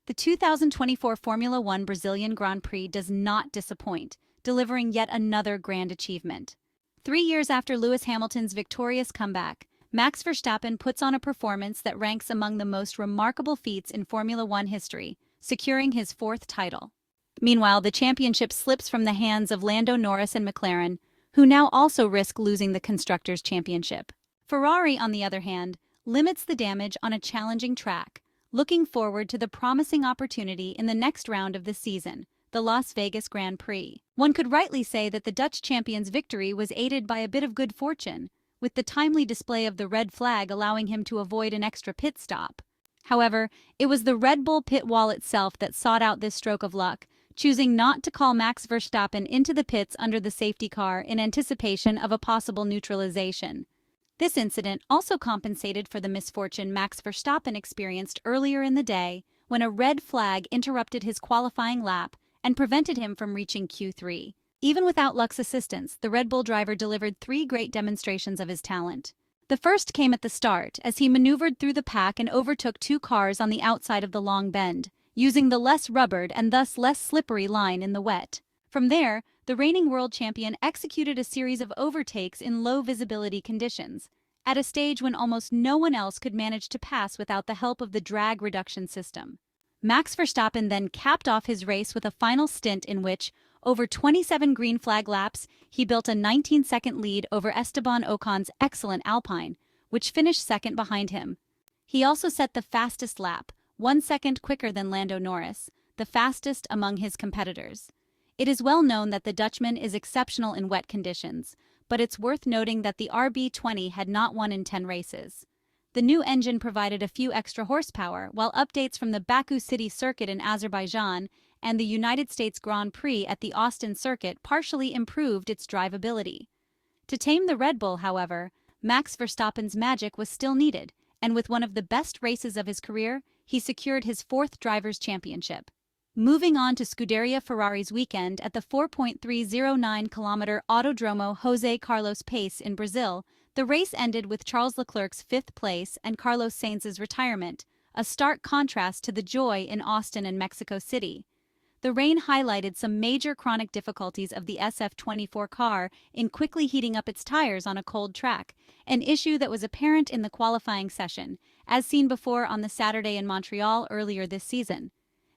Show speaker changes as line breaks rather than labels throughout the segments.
The 2024 Formula One Brazilian Grand Prix does not disappoint, delivering yet another grand achievement. 3 years after Lewis Hamilton's victorious comeback, Max Verstappen puts on a performance that ranks among the most remarkable feats in Formula One history, securing his fourth title. Meanwhile, the championship slips from the hands of Lando Norris and McLaren, who now also risk losing the Constructors' Championship. Ferrari, on the other hand, limits the damage on a challenging track, looking forward to the promising opportunity in the next round of the season, the Las Vegas Grand Prix. One could rightly say that the Dutch champion's victory was aided by a bit of good fortune, with the timely display of the red flag allowing him to avoid an extra pit stop. However, it was the Red Bull pit wall itself that sought out this stroke of luck, choosing not to call Max Verstappen into the pits under the safety car in anticipation of a possible neutralization. This incident also compensated for the misfortune Max Verstappen experienced earlier in the day when a red flag interrupted his qualifying lap and prevented him from reaching Q3. Even without luck's assistance, the Red Bull driver delivered 3 great demonstrations of his talent. The first came at the start as he maneuvered through the pack and overtook 2 cars on the outside of the long bend, using the less rubbered and thus less slippery line in the wet. From there, the reigning world champion executed a series of overtakes in low-visibility conditions, at a stage when almost no one else could manage to pass without the help of the drag reduction system. Max Verstappen then capped off his race with a final stint in which, over 27 green flag laps, he built a 19-second lead over Esteban Ocon's excellent Alpine, which finished second behind him. He also set the fastest lap, 1 second quicker than Lando Norris, the fastest among his competitors. It is well known that the Dutchman is exceptional in wet conditions, but it's worth noting that the RB20 had not won in 10 races. The new engine provided a few extra horsepower, while updates from the Baku City Circuit in Azerbaijan and the United States Grand Prix at the Austin Circuit partially improved its drivability. To tame the Red Bull, however, Max Verstappen's magic was still needed, and with one of the best races of his career, he secured his 4th Drivers' Championship. Moving on to Scuderia Ferrari's weekend at the 4.309-kilometer Autodromo José Carlos Pace in Brazil, the race ended with Charles Leclerc's 5th place and Carlos Sainz's retirement, a stark contrast to the joy in Austin and Mexico City. The rain highlighted some major chronic difficulties of the SF24 car in quickly heating up its tires on a cold track, an issue that was apparent in the qualifying session, as seen before on the Saturday in Montreal earlier this season.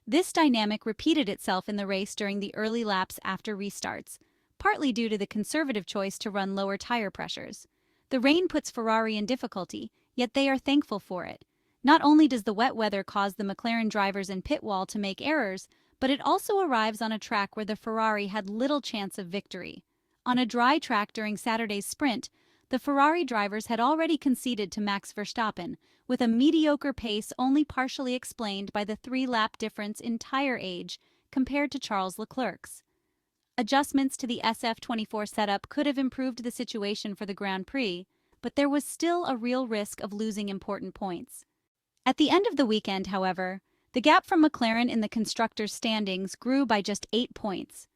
This dynamic repeated itself in the race during the early laps after restarts, partly due to the conservative choice to run lower tire pressures. The rain puts Ferrari in difficulty, yet they are thankful for it. Not only does the wet weather cause the McLaren drivers in pit wall to make errors, but it also arrives on a track where the Ferrari had little chance of victory. On a dry track during Saturday's sprint, the Ferrari drivers had already conceded to Max Verstappen, with a mediocre pace only partially explained by the 3-lap difference in tire age compared to Charles Leclerc's. Adjustments to the SF24 setup could have improved the situation for the Grand Prix, but there was still a real risk of losing important points. At the end of the weekend, however, the gap from McLaren in the constructors' standings grew by just 8 points.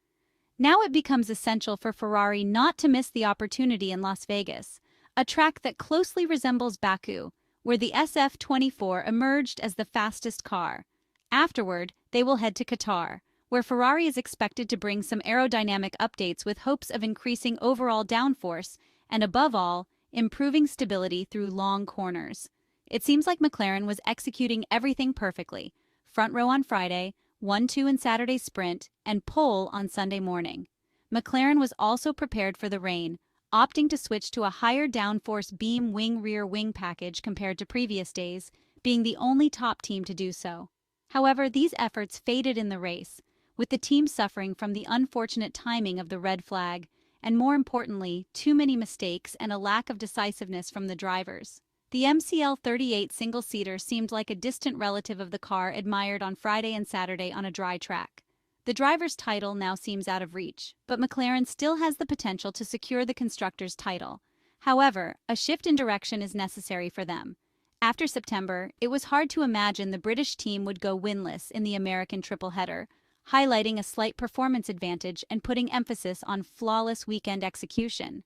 Now it becomes essential for Ferrari not to miss the opportunity in Las Vegas, a track that closely resembles Baku, where the SF24 emerged as the fastest car. Afterward, they will head to Qatar, where Ferrari is expected to bring some aerodynamic updates with hopes of increasing overall downforce and, above all, improving stability through long corners. It seems like McLaren was executing everything perfectly: front row on Friday, 1-2 in Saturday's sprint, and pole on Sunday morning. McLaren was also prepared for the rain, opting to switch to a higher downforce beam wing-rear wing package compared to previous days, being the only top team to do so. However, these efforts faded in the race, with the team suffering from the unfortunate timing of the red flag, and more importantly, too many mistakes and a lack of decisiveness from the drivers. The MCL38 single-seater seemed like a distant relative of the car admired on Friday and Saturday on a dry track. The driver's title now seems out of reach, but McLaren still has the potential to secure the constructors' title. However, a shift in direction is necessary for them. After September, it was hard to imagine the British team would go winless in the American triple-header, highlighting a slight performance advantage and putting emphasis on flawless weekend execution.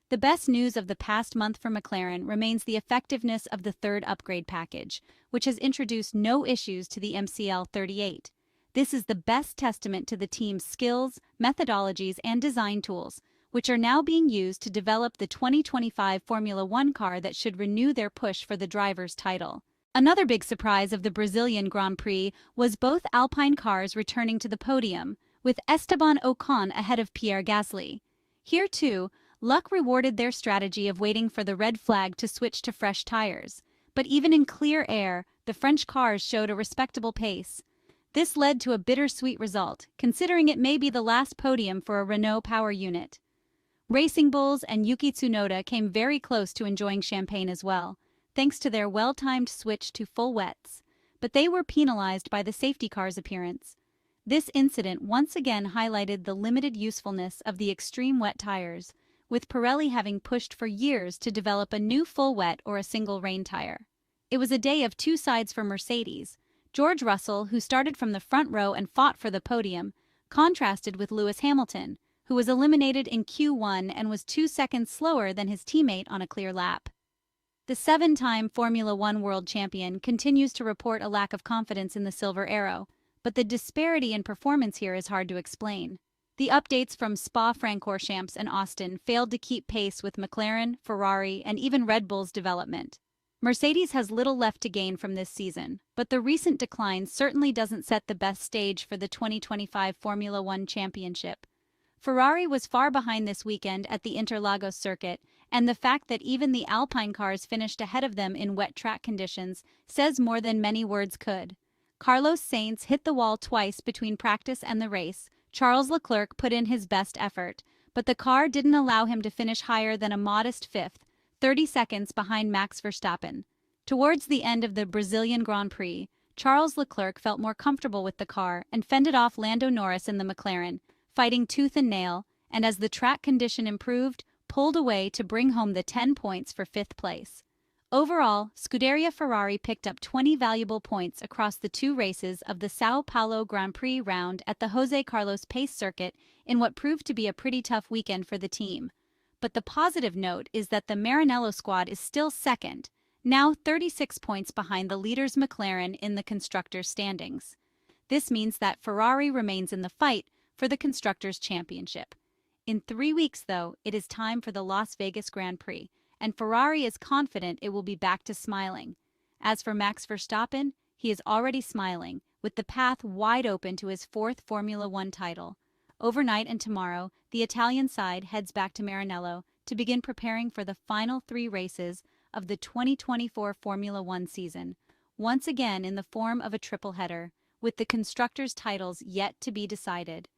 The best news of the past month for McLaren remains the effectiveness of the third upgrade package, which has introduced no issues to the MCL 38. This is the best testament to the team's skills, methodologies, and design tools, which are now being used to develop the 2025 Formula One car that should renew their push for the driver's title. Another big surprise of the Brazilian Grand Prix was both Alpine cars returning to the podium, with Esteban Ocon ahead of Pierre Gasly. Here, too, luck rewarded their strategy of waiting for the red flag to switch to fresh tires. But even in clear air, the French cars showed a respectable pace. This led to a bittersweet result, considering it may be the last podium for a Renault power unit. Racing Bulls and Yuki Tsunoda came very close to enjoying champagne as well, thanks to their well-timed switch to full wets, but they were penalized by the safety car's appearance. This incident once again highlighted the limited usefulness of the extreme wet tires, with Pirelli having pushed for years to develop a new full wet or a single rain tire. It was a day of two sides for Mercedes. George Russell, who started from the front row and fought for the podium, contrasted with Lewis Hamilton, who was eliminated in Q1 and was 2 seconds slower than his teammate on a clear lap. The seven-time Formula One world champion continues to report a lack of confidence in the Silver Arrow, but the disparity in performance here is hard to explain. The updates from Spa-Francorchamps and Austin failed to keep pace with McLaren, Ferrari, and even Red Bull's development. Mercedes has little left to gain from this season, but the recent decline certainly doesn't set the best stage for the 2025 Formula One Championship. Ferrari was far behind this weekend at the Interlagos circuit, and the fact that even the Alpine cars finished ahead of them in wet track conditions says more than many words could. Carlos Sainz hit the wall twice between practice and the race. Charles Leclerc put in his best effort, but the car didn't allow him to finish higher than a modest fifth, 30 seconds behind Max Verstappen. Towards the end of the Brazilian Grand Prix, Charles Leclerc felt more comfortable with the car and fended off Lando Norris in the McLaren, fighting tooth and nail, and as the track condition improved, pulled away to bring home the 10 points for fifth place. Overall, Scuderia Ferrari picked up 20 valuable points across the two races of the São Paulo Grand Prix round at the José Carlos Pace circuit in what proved to be a pretty tough weekend for the team. But the positive note is that the Maranello squad is still second, now 36 points behind the leaders McLaren in the constructors' standings. This means that Ferrari remains in the fight for the Constructors' Championship. In 3 weeks, though, it is time for the Las Vegas Grand Prix, and Ferrari is confident it will be back to smiling. As for Max Verstappen, he is already smiling, with the path wide open to his fourth Formula One title. Overnight and tomorrow, the Italian side heads back to Maranello to begin preparing for the final 3 races of the 2024 Formula One season, once again in the form of a triple header, with the constructors' titles yet to be decided.